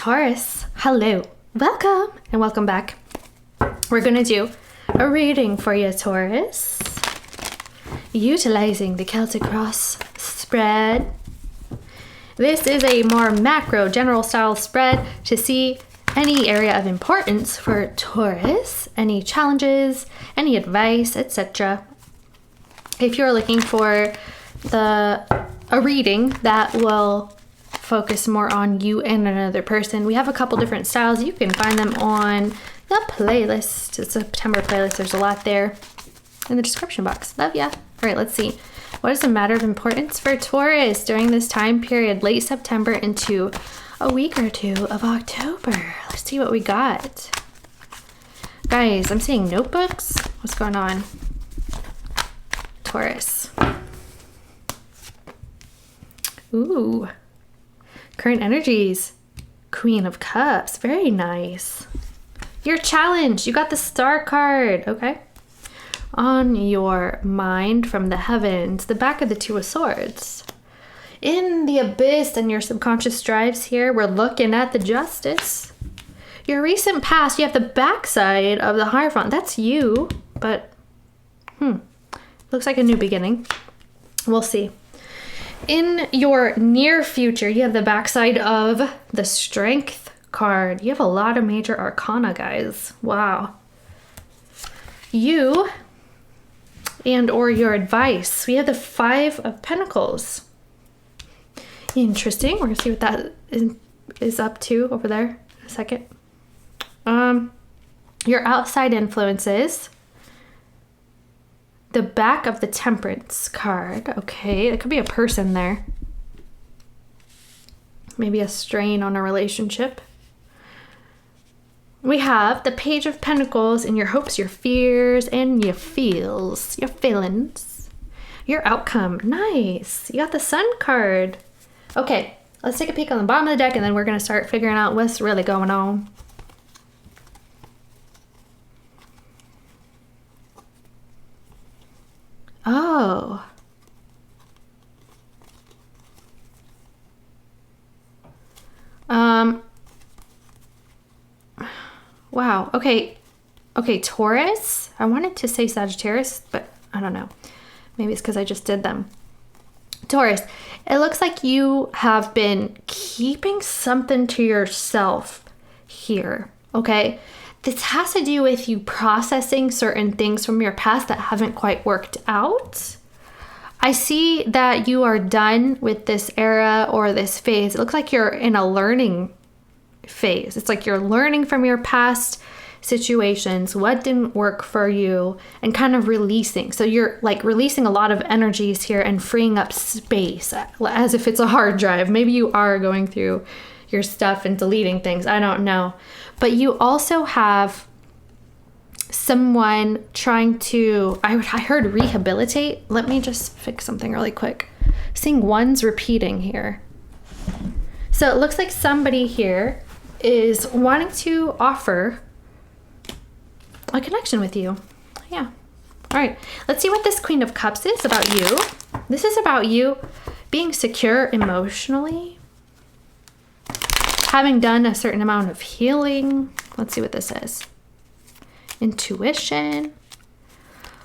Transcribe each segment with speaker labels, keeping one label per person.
Speaker 1: Taurus, hello, welcome, and welcome back. We're gonna do a reading for you, Taurus, utilizing the Celtic Cross spread. This is a more macro, general style spread to see any area of importance for Taurus, any challenges, any advice, etc. If you're looking for a reading that will focus more on you and another person, we have a couple different styles. You can find them on the playlist, the September playlist. There's a lot there in the description box. Love ya. All right, let's see. What is a matter of importance for Taurus during this time period, late September into a week or two of October? Let's see what we got. Guys, I'm seeing notebooks. What's going on? Taurus. Ooh. Current energies. Queen of Cups. Very nice. Your challenge. You got the Star card. Okay. On your mind from the heavens. The back of the Two of Swords. In the abyss and your subconscious drives here, we're looking at the Justice. Your recent past. You have the backside of the Hierophant. That's you. But, looks like a new beginning. We'll see. In your near future, you have the backside of the Strength card. You have a lot of major arcana, guys. Wow. You and or your advice. We have the Five of Pentacles. Interesting. We're going to see what that is up to over there in a second. Your outside influences. The back of the Temperance card. Okay, it could be a person there. Maybe a strain on a relationship. We have the Page of Pentacles in your hopes, your fears, and your feels. Your feelings. Your outcome. Nice. You got the Sun card. Okay, let's take a peek on the bottom of the deck and then we're going to start figuring out what's really going on. Oh. Wow. Okay, Taurus. I wanted to say Sagittarius, but I don't know. Maybe it's because I just did them. Taurus, it looks like you have been keeping something to yourself here, okay? This has to do with you processing certain things from your past that haven't quite worked out. I see that you are done with this era or this phase. It looks like you're in a learning phase. It's like you're learning from your past situations, what didn't work for you, and kind of releasing. So you're like releasing a lot of energies here and freeing up space as if it's a hard drive. Maybe you are going through your stuff and deleting things. I don't know. But you also have someone trying to, I heard rehabilitate. Let me just fix something really quick. Seeing ones repeating here. So it looks like somebody here is wanting to offer a connection with you. Yeah. All right. Let's see what this Queen of Cups is about you. This is about you being secure emotionally, having done a certain amount of healing. Let's see what this is. Intuition.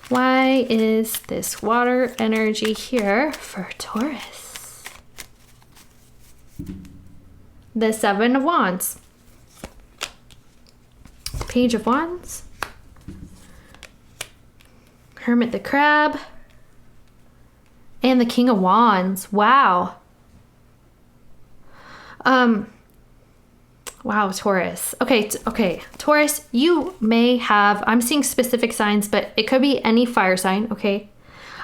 Speaker 1: Why is this water energy here for Taurus? The Seven of Wands. Page of Wands. Hermit the Crab. And the King of Wands. Wow. Wow, Taurus. Okay, Taurus, you may have, I'm seeing specific signs, but it could be any fire sign, okay?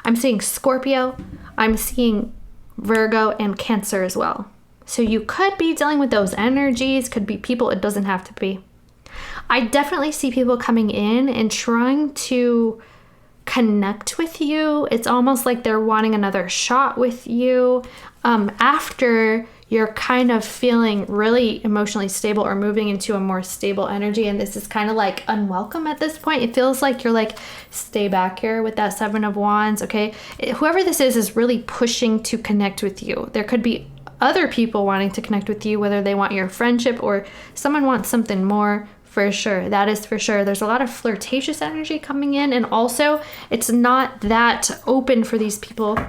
Speaker 1: I'm seeing Scorpio, I'm seeing Virgo, and Cancer as well. So you could be dealing with those energies, could be people, it doesn't have to be. I definitely see people coming in and trying to connect with you. It's almost like they're wanting another shot with you after you're kind of feeling really emotionally stable or moving into a more stable energy. And this is kind of like unwelcome at this point. It feels like you're like, stay back here with that Seven of Wands, okay? Whoever this is really pushing to connect with you. There could be other people wanting to connect with you, whether they want your friendship or someone wants something more, for sure. That is for sure. There's a lot of flirtatious energy coming in, and also it's not that open for these people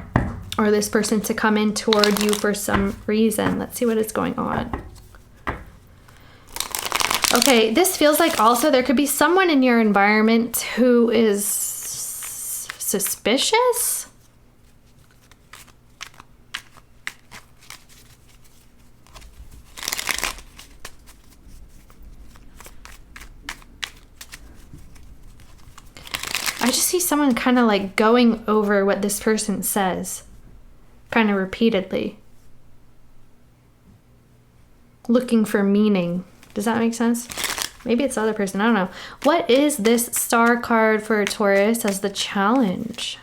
Speaker 1: or this person to come in toward you for some reason. Let's see what is going on. Okay, this feels like also there could be someone in your environment who is suspicious. I just see someone kind of like going over what this person says, kind of repeatedly. Looking for meaning. Does that make sense? Maybe it's the other person. I don't know. What is this star card for Taurus as the challenge?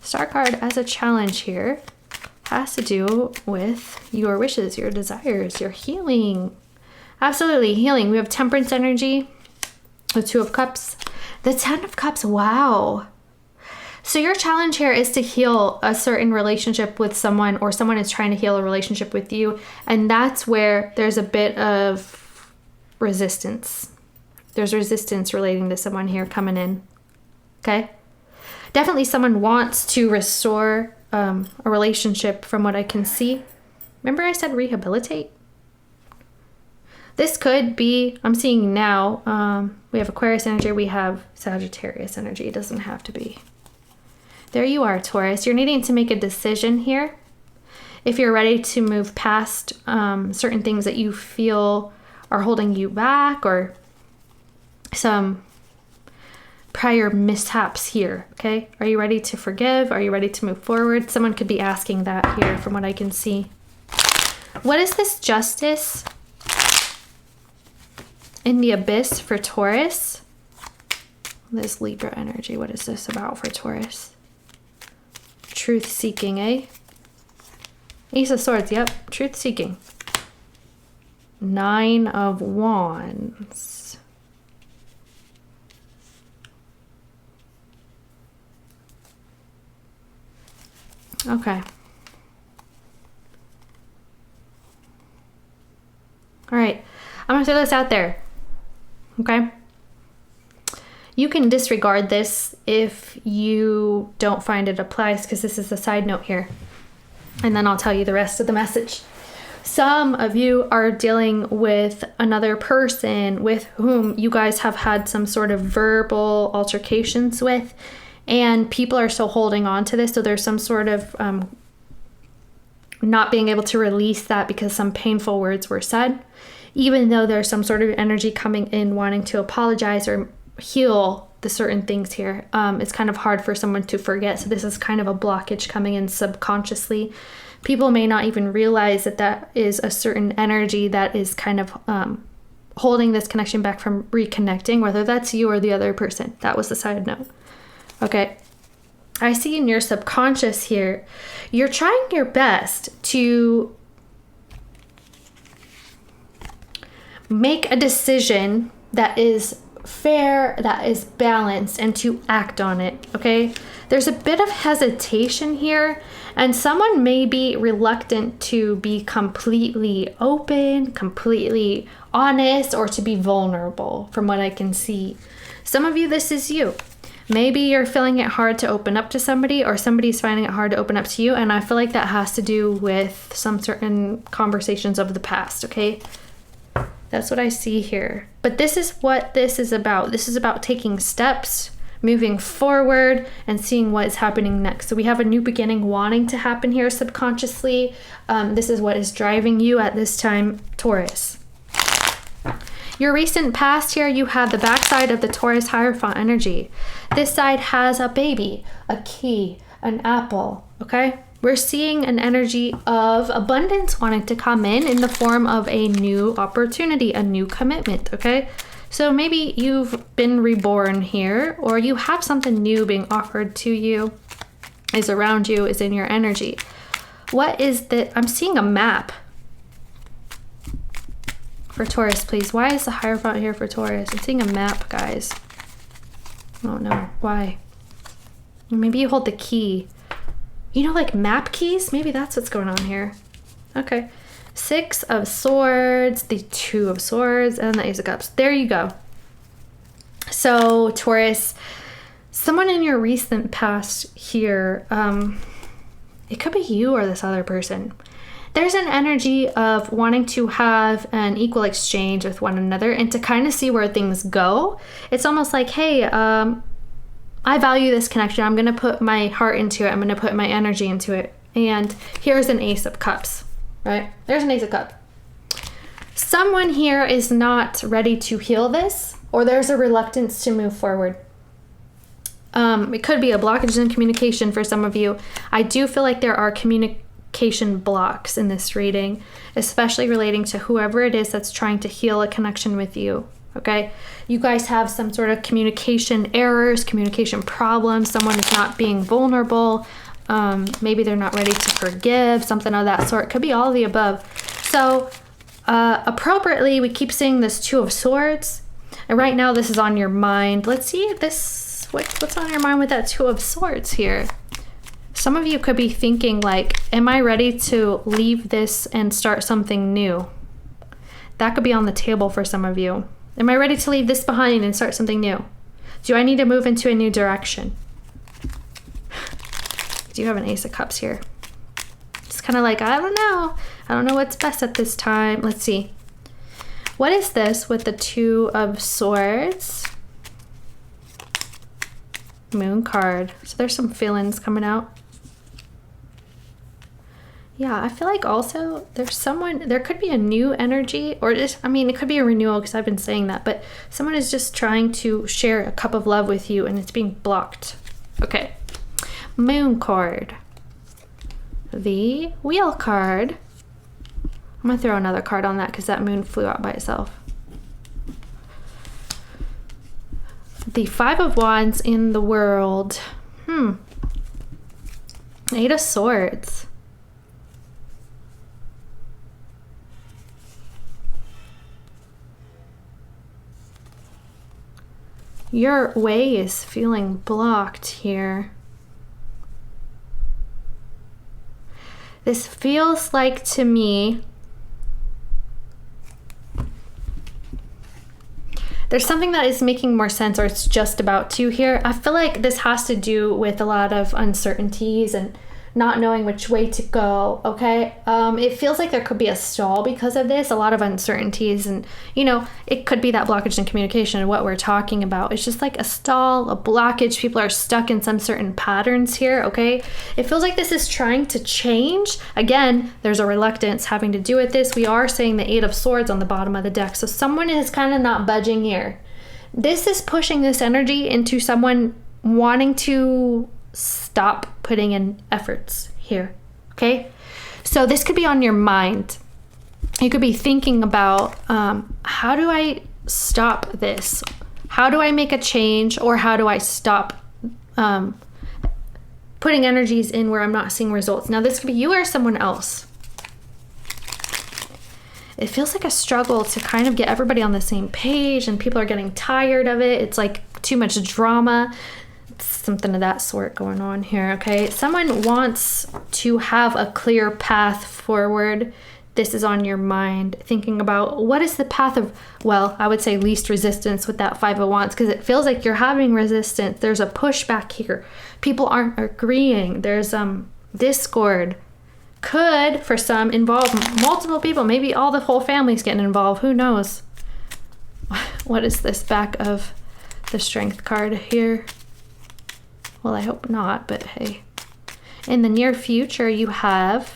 Speaker 1: Star card as a challenge here has to do with your wishes, your desires, your healing. Absolutely, healing. We have Temperance energy, the Two of Cups, the Ten of Cups. Wow. So your challenge here is to heal a certain relationship with someone, or someone is trying to heal a relationship with you. And that's where there's a bit of resistance. There's resistance relating to someone here coming in. Okay. Definitely someone wants to restore a relationship from what I can see. Remember I said rehabilitate? This could be, I'm seeing now, we have Aquarius energy, we have Sagittarius energy. It doesn't have to be. There you are, Taurus. You're needing to make a decision here. If you're ready to move past certain things that you feel are holding you back, or some prior mishaps here, okay? Are you ready to forgive? Are you ready to move forward? Someone could be asking that here from what I can see. What is this Justice in the Abyss for Taurus? This Libra energy, what is this about for Taurus? Truth seeking, eh? Ace of Swords, yep, truth seeking. Nine of Wands. Okay. All right, I'm gonna throw this out there, okay? You can disregard this if you don't find it applies, because this is a side note here. And then I'll tell you the rest of the message. Some of you are dealing with another person with whom you guys have had some sort of verbal altercations with, and people are still holding on to this. So there's some sort of not being able to release that because some painful words were said, even though there's some sort of energy coming in wanting to apologize or heal the certain things here. It's kind of hard for someone to forget. So this is kind of a blockage coming in subconsciously. People may not even realize that that is a certain energy that is kind of holding this connection back from reconnecting, whether that's you or the other person. That was the side note. Okay. I see in your subconscious here, you're trying your best to make a decision that is fair, that is balanced, and to act on it, okay? There's a bit of hesitation here, and someone may be reluctant to be completely open, completely honest, or to be vulnerable from what I can see. Some of you, this is you. Maybe you're feeling it hard to open up to somebody, or somebody's finding it hard to open up to you, and I feel like that has to do with some certain conversations of the past, okay? That's what I see here. But this is what this is about. This is about taking steps, moving forward, and seeing what is happening next. So we have a new beginning wanting to happen here subconsciously. This is what is driving you at this time, Taurus. Your recent past here, you have the backside of the Taurus Hierophant energy. This side has a baby, a key, an apple, okay? We're seeing an energy of abundance wanting to come in the form of a new opportunity, a new commitment, okay? So maybe you've been reborn here, or you have something new being offered to you, is around you, is in your energy. What is the, I'm seeing a map for Taurus, please. Why is the Hierophant here for Taurus? I'm seeing a map, guys. Oh no, why? Maybe you hold the key. You know, like map keys? Maybe that's what's going on here. Okay. 6 of Swords, the 2 of Swords, and the Ace of Cups. There you go. So, Taurus, someone in your recent past here, it could be you or this other person. There's an energy of wanting to have an equal exchange with one another and to kind of see where things go. It's almost like, hey, I value this connection. I'm going to put my heart into it. I'm going to put my energy into it. And here's an Ace of Cups, right? There's an Ace of Cups. Someone here is not ready to heal this, or there's a reluctance to move forward. It could be a blockage in communication for some of you. I do feel like there are communication blocks in this reading, especially relating to whoever it is that's trying to heal a connection with you. Okay, you guys have some sort of communication errors, communication problems. Someone is not being vulnerable. Maybe they're not ready to forgive, something of that sort. Could be all of the above. So appropriately, we keep seeing this 2 of Swords. And right now, this is on your mind. Let's see if this, what's on your mind with that 2 of Swords here. Some of you could be thinking like, am I ready to leave this and start something new? That could be on the table for some of you. Am I ready to leave this behind and start something new? Do I need to move into a new direction? Do you have an Ace of Cups here? It's kind of like, I don't know. I don't know what's best at this time. Let's see. What is this with the 2 of Swords? Moon card. So there's some feelings coming out. Yeah, I feel like also there's someone, there could be a new energy, or just, I mean, it could be a renewal because I've been saying that, but someone is just trying to share a cup of love with you and it's being blocked. Okay. Moon card. The Wheel card. I'm going to throw another card on that because that moon flew out by itself. The 5 of Wands in the World. 8 of Swords. Your way is feeling blocked here. This feels like to me there's something that is making more sense, or it's just about to here. I feel like this has to do with a lot of uncertainties and not knowing which way to go, okay? It feels like there could be a stall because of this, a lot of uncertainties, and, you know, it could be that blockage in communication and what we're talking about. It's just like a stall, a blockage. People are stuck in some certain patterns here, okay? It feels like this is trying to change. Again, there's a reluctance having to do with this. We are saying the 8 of Swords on the bottom of the deck, so someone is kind of not budging here. This is pushing this energy into someone wanting to stop putting in efforts here, okay? So this could be on your mind. You could be thinking about, how do I stop this? How do I make a change? Or how do I stop putting energies in where I'm not seeing results? Now this could be you or someone else. It feels like a struggle to kind of get everybody on the same page, and people are getting tired of it. It's like too much drama. Something of that sort going on here, okay? Someone wants to have a clear path forward. This is on your mind, thinking about what is the path of, well, I would say least resistance with that 5 of Wands, because it feels like you're having resistance. There's a pushback here. People aren't agreeing. There's discord. Could, for some, involve multiple people. Maybe all the whole family's getting involved. Who knows? What is this back of the Strength card here? Well, I hope not, but hey. In the near future, you have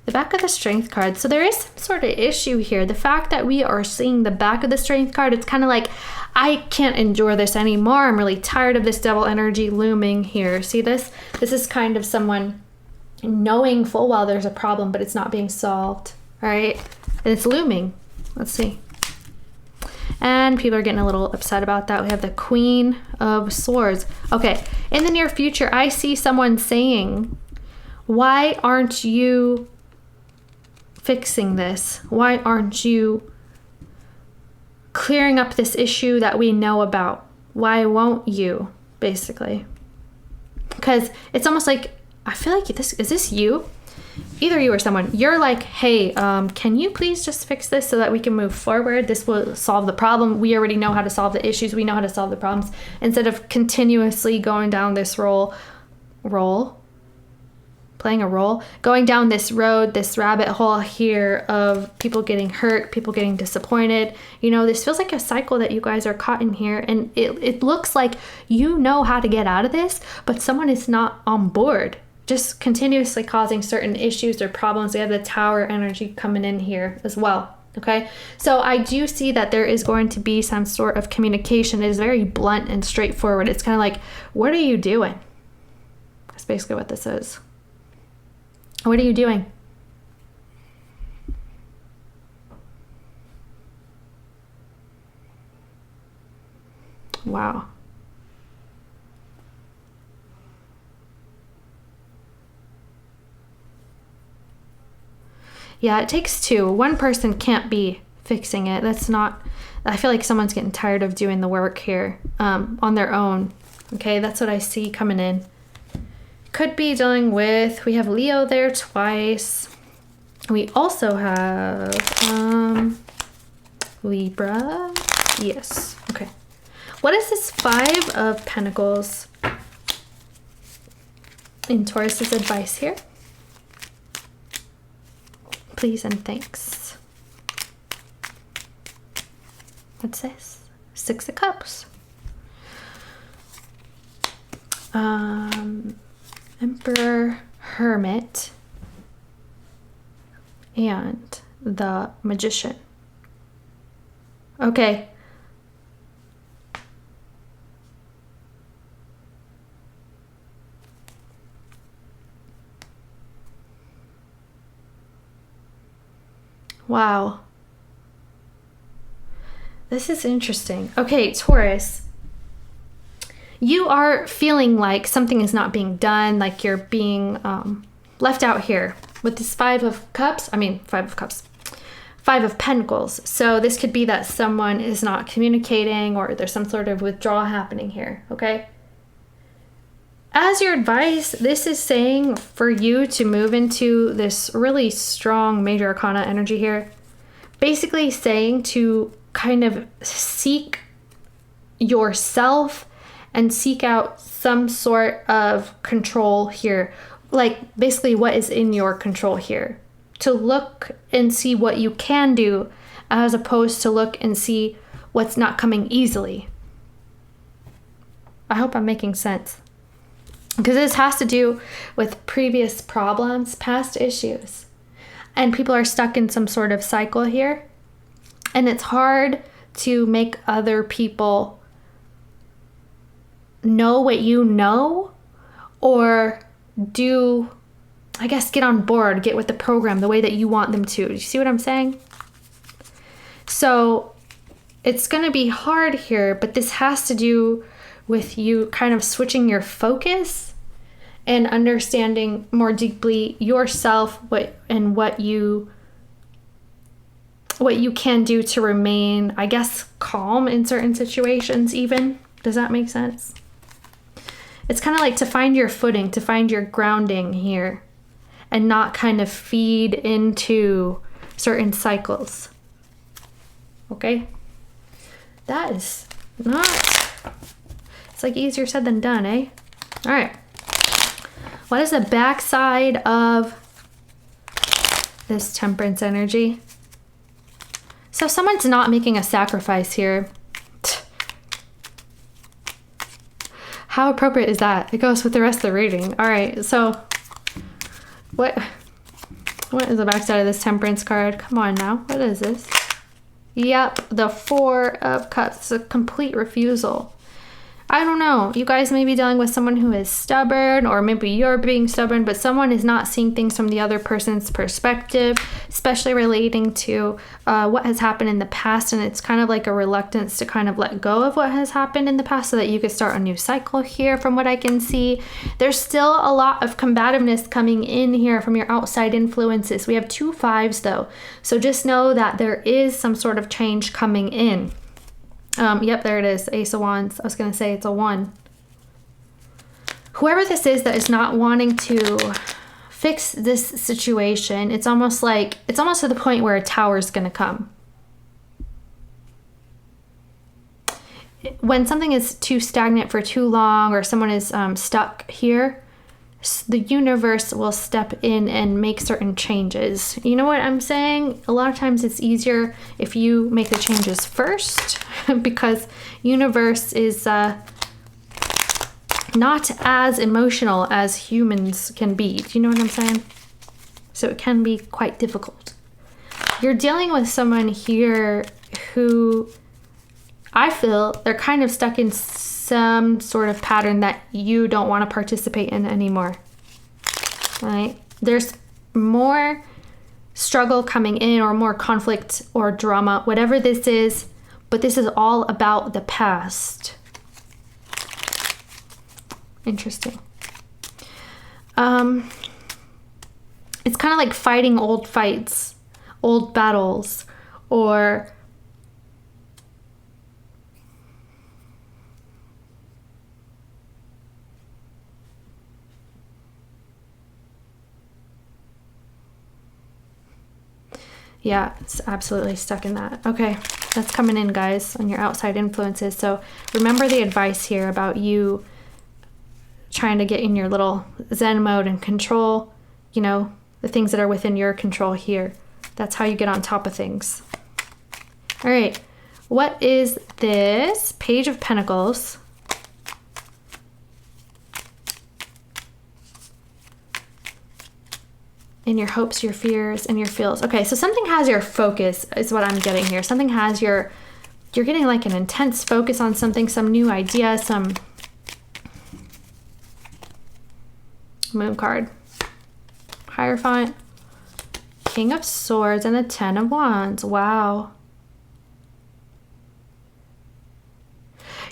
Speaker 1: the back of the Strength card. So there is some sort of issue here. The fact that we are seeing the back of the Strength card, it's kind of like, I can't endure this anymore. I'm really tired of this Devil energy looming here. See this? This is kind of someone knowing full well there's a problem, but it's not being solved, all right? And it's looming. Let's see. And people are getting a little upset about that. We have the Queen of Swords. Okay, in the near future, I see someone saying, why aren't you fixing this? Why aren't you clearing up this issue that we know about? Why won't you, basically? Because it's almost like, I feel like this, is this you? either you or someone, you're like, hey, can you please just fix this so that we can move forward? This will solve the problem. We already know how to solve the issues. We know how to solve the problems. Instead of continuously going down this going down this road, this rabbit hole here of people getting hurt, people getting disappointed. You know, this feels like a cycle that you guys are caught in here, and it looks like you know how to get out of this, but someone is not on board, just continuously causing certain issues or problems. We have the Tower energy coming in here as well. Okay, so I do see that there is going to be some sort of communication. It is very blunt and straightforward. It's kind of like, what are you doing? That's basically what this is. What are you doing? Wow. Yeah, it takes two. One person can't be fixing it. That's not, I feel like someone's getting tired of doing the work here on their own. Okay, that's what I see coming in. Could be dealing with, we have Leo there twice. We also have Libra. Yes. Okay. What is this 5 of Pentacles in Taurus's advice here? Please and thanks. What's this? 6 of Cups. Emperor, Hermit, and the Magician. Okay. Wow. This is interesting. Okay, Taurus. You are feeling like something is not being done, like you're being left out here with this 5 of Cups. 5 of Pentacles. So this could be that someone is not communicating, or there's some sort of withdrawal happening here, okay? As your advice, this is saying for you to move into this really strong major arcana energy here. Basically saying to kind of seek yourself and seek out some sort of control here. Like basically what is in your control here. To look and see what you can do, as opposed to look and see what's not coming easily. I hope I'm making sense. Because this has to do with previous problems, past issues. And people are stuck in some sort of cycle here. And it's hard to make other people know what you know, or do, I guess, get on board, get with the program the way that you want them to. Do you see what I'm saying? So it's going to be hard here, but this has to do with you kind of switching your focus and understanding more deeply yourself, what you can do to remain, I guess, calm in certain situations even. Does that make sense? It's kind of like to find your footing, to find your grounding here, and not kind of feed into certain cycles. Okay? That is not, it's like easier said than done, eh? All right. What is the backside of this Temperance energy? So someone's not making a sacrifice here. How appropriate is that? It goes with the rest of the reading. All right, so what is the backside of this Temperance card? Come on now, what is this? Yep, the 4 of Cups. It's a complete refusal. I don't know. You guys may be dealing with someone who is stubborn, or maybe you're being stubborn, but someone is not seeing things from the other person's perspective, especially relating to what has happened in the past. And it's kind of like a reluctance to kind of let go of what has happened in the past so that you could start a new cycle here from what I can see. There's still a lot of combativeness coming in here from your outside influences. We have 2 5s though. So just know that there is some sort of change coming in. Yep, there it is. Ace of Wands. I was going to say it's a 1. Whoever this is that is not wanting to fix this situation. It's almost to the point where a tower is going to come. When something is too stagnant for too long, or someone is stuck here, the universe will step in and make certain changes. You know what I'm saying? A lot of times it's easier if you make the changes first because universe is not as emotional as humans can be. Do you know what I'm saying? So it can be quite difficult. You're dealing with someone here who I feel they're kind of stuck in some sort of pattern that you don't want to participate in anymore. Right? There's more struggle coming in, or more conflict or drama, whatever this is, but this is all about the past. Interesting. It's kind of like fighting old fights, old battles, or yeah, it's absolutely stuck in that. Okay, that's coming in, guys, on your outside influences. So remember the advice here about you trying to get in your little Zen mode and control, you know, the things that are within your control here. That's how you get on top of things. All right, what is this? Page of Pentacles. In your hopes, your fears, and your feels. Okay, so something has your focus is what I'm getting here. Something has you're getting like an intense focus on something, some new idea, some Moon card. Hierophant, King of Swords, and the Ten of Wands. Wow.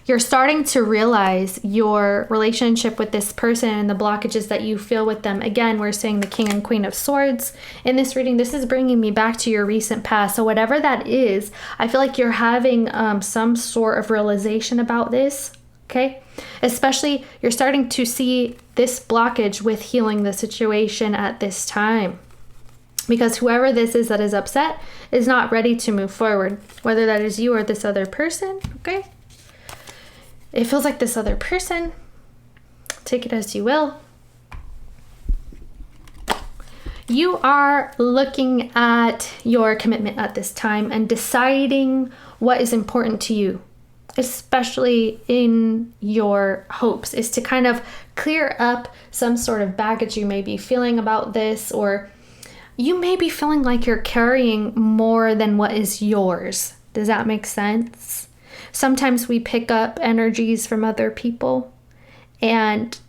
Speaker 1: You're starting to realize your relationship with this person and the blockages that you feel with them. Again, we're saying the King and Queen of Swords. In this reading, this is bringing me back to your recent past. So whatever that is, I feel like you're having some sort of realization about this, okay? Especially, you're starting to see this blockage with healing the situation at this time. Because whoever this is that is upset is not ready to move forward. Whether that is you or this other person, okay? It feels like this other person, take it as you will. You are looking at your commitment at this time and deciding what is important to you, especially in your hopes, is to kind of clear up some sort of baggage you may be feeling about this, or you may be feeling like you're carrying more than what is yours. Does that make sense? Sometimes we pick up energies from other people and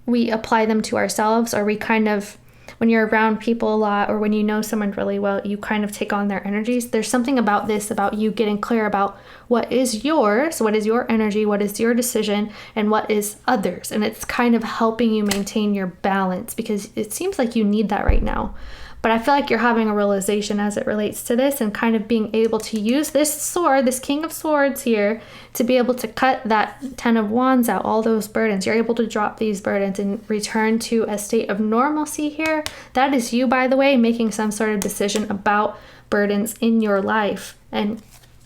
Speaker 1: we apply them to ourselves, or we kind of, when you're around people a lot, or when you know someone really well, you kind of take on their energies. There's something about this, about you getting clear about what is yours, what is your energy, what is your decision, and what is others. And it's kind of helping you maintain your balance, because it seems like you need that right now. But I feel like you're having a realization as it relates to this, and kind of being able to use this sword, this King of Swords here, to be able to cut that Ten of Wands out, all those burdens. You're able to drop these burdens and return to a state of normalcy here. That is you, by the way, making some sort of decision about burdens in your life. And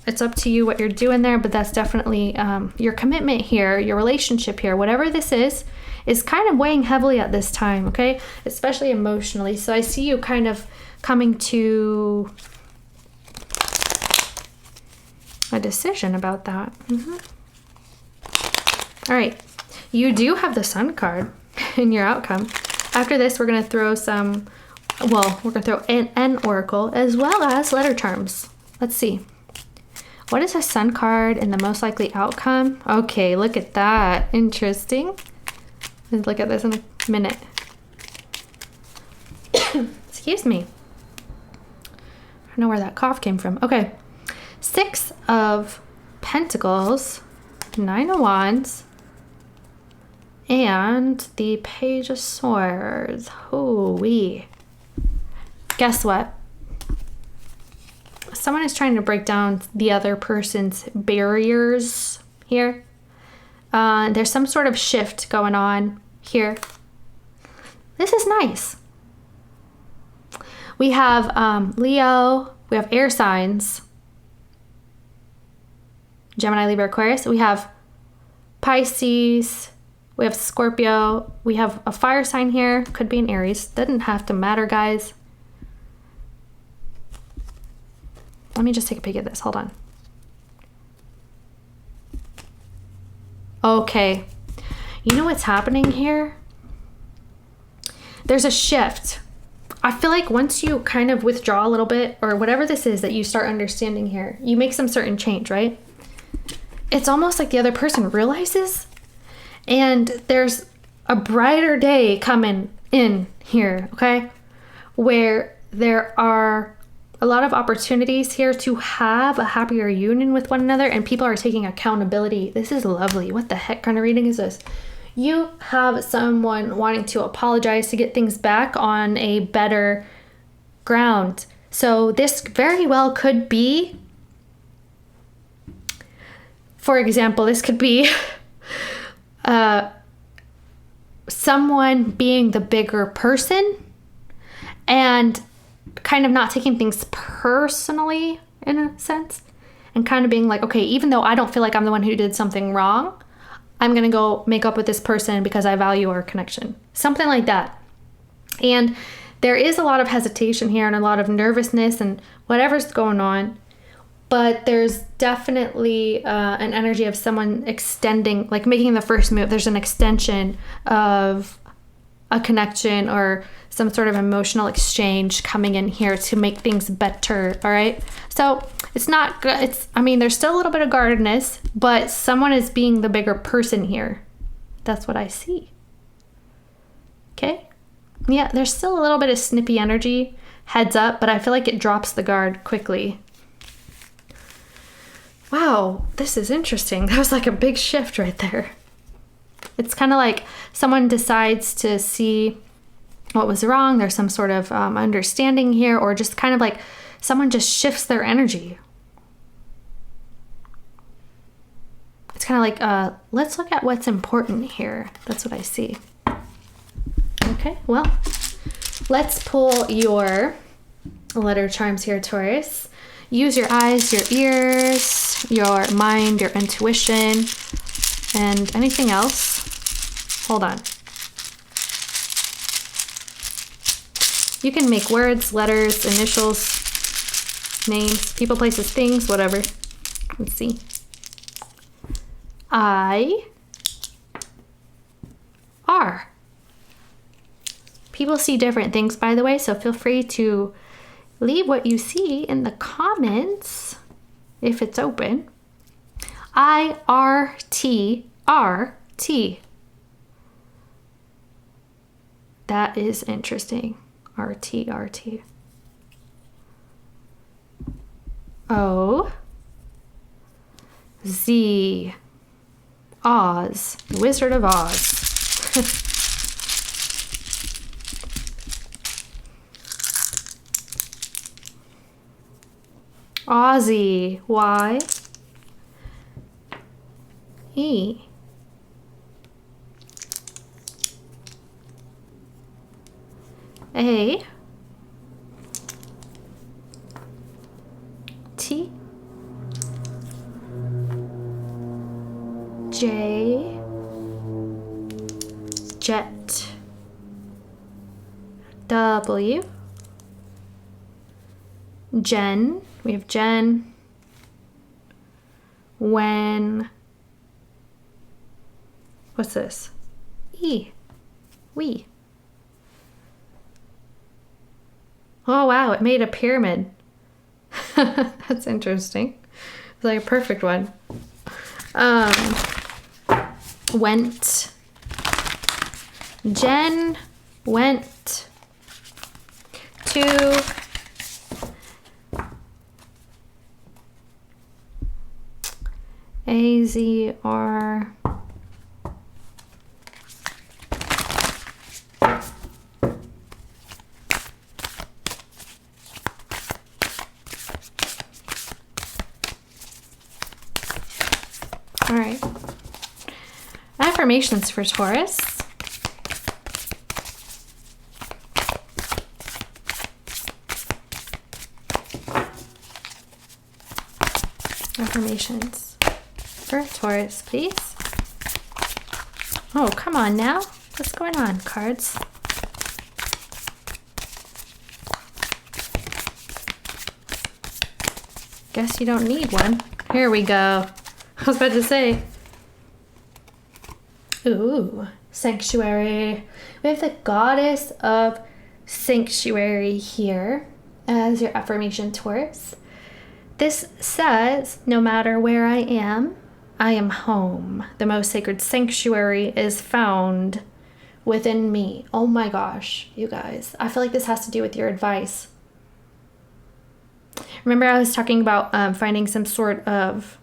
Speaker 1: it's up to you what you're doing there, but that's definitely your commitment here, your relationship here, whatever this is kind of weighing heavily at this time, okay? Especially emotionally. So I see you kind of coming to a decision about that. All right, you do have the Sun card in your outcome. After this, we're going to throw some, well, we're going to throw an oracle as well as letter charms. Let's see. What is a Sun card in the most likely outcome? Okay, look at that. Interesting. Let's look at this in a minute. Excuse me. I don't know where that cough came from. Okay. 6 of Pentacles, 9 of Wands, and the Page of Swords. Hoo-wee. Guess what? Someone is trying to break down the other person's barriers here. There's some sort of shift going on here. This is nice. We have Leo. We have air signs. Gemini, Libra, Aquarius. We have Pisces. We have Scorpio. We have a fire sign here. Could be an Aries. Doesn't have to matter, guys. Let me just take a peek at this. Hold on. Okay. You know what's happening here? There's a shift. I feel like once you kind of withdraw a little bit, or whatever this is that you start understanding here, you make some certain change, right? It's almost like the other person realizes, and there's a brighter day coming in here, okay? Where there are a lot of opportunities here to have a happier union with one another, and people are taking accountability. This is lovely. What the heck kind of reading is this? You have someone wanting to apologize to get things back on a better ground. So this very well could be, for example, this could be someone being the bigger person and kind of not taking things personally in a sense, and kind of being like, okay, even though I don't feel like I'm the one who did something wrong, I'm going to go make up with this person because I value our connection. Something like that. And there is a lot of hesitation here and a lot of nervousness and whatever's going on. But there's definitely an energy of someone extending, like making the first move. There's an extension of a connection or some sort of emotional exchange coming in here to make things better. All right. So it's not good. I mean, there's still a little bit of guardedness, but someone is being the bigger person here. That's what I see. Okay. Yeah. There's still a little bit of snippy energy, heads up, but I feel like it drops the guard quickly. Wow. This is interesting. That was like a big shift right there. It's kind of like someone decides to see what was wrong. There's some sort of understanding here, or just kind of like someone just shifts their energy. It's kind of like, let's look at what's important here. That's what I see. Okay, well, let's pull your letter charms here, Taurus. Use your eyes, your ears, your mind, your intuition, and anything else. Hold on. You can make words, letters, initials, names, people, places, things, whatever. Let's see. I are. People see different things, by the way, so feel free to leave what you see in the comments if it's open. IRTRT. That is interesting. RT. O. Z. Oz. The Wizard of Oz. Ozzy. Y. E. A. T. J. Jet. W. Jen. We have Jen. When. What's this? E. We. Oh, wow. It made a pyramid. That's interesting. It's like a perfect one. Went. Jen went to AZR. All right. Affirmations for Taurus. Affirmations for Taurus, please. Oh, come on now. What's going on, cards? Guess you don't need one. Here we go. I was about to say. Ooh, sanctuary. We have the goddess of sanctuary here as your affirmation, Taurus. This says, no matter where I am home. The most sacred sanctuary is found within me. Oh my gosh, you guys. I feel like this has to do with your advice. Remember I was talking about finding some sort of,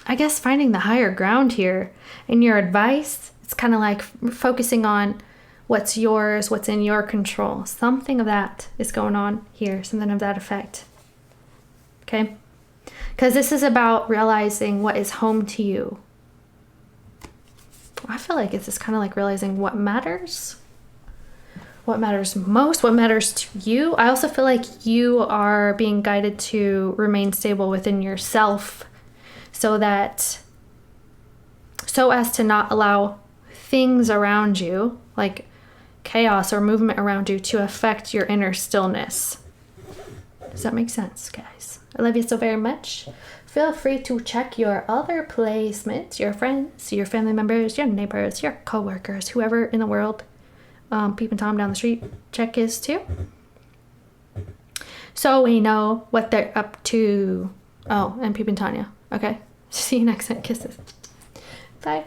Speaker 1: I guess, finding the higher ground here. In your advice, it's kind of like focusing on what's yours, what's in your control. Something of that is going on here, something of that effect. Okay? Because this is about realizing what is home to you. I feel like it's just kind of like realizing what matters. What matters most, what matters to you. I also feel like you are being guided to remain stable within yourself so as to not allow things around you, like chaos or movement around you, to affect your inner stillness. Does that make sense, guys? I love you so very much. Feel free to check your other placements, your friends, your family members, your neighbors, your co-workers, whoever in the world. Peeping Tom down the street, check his too. So we know what they're up to. Oh, and Peeping Tanya. Okay. See you next time. Kisses. Bye.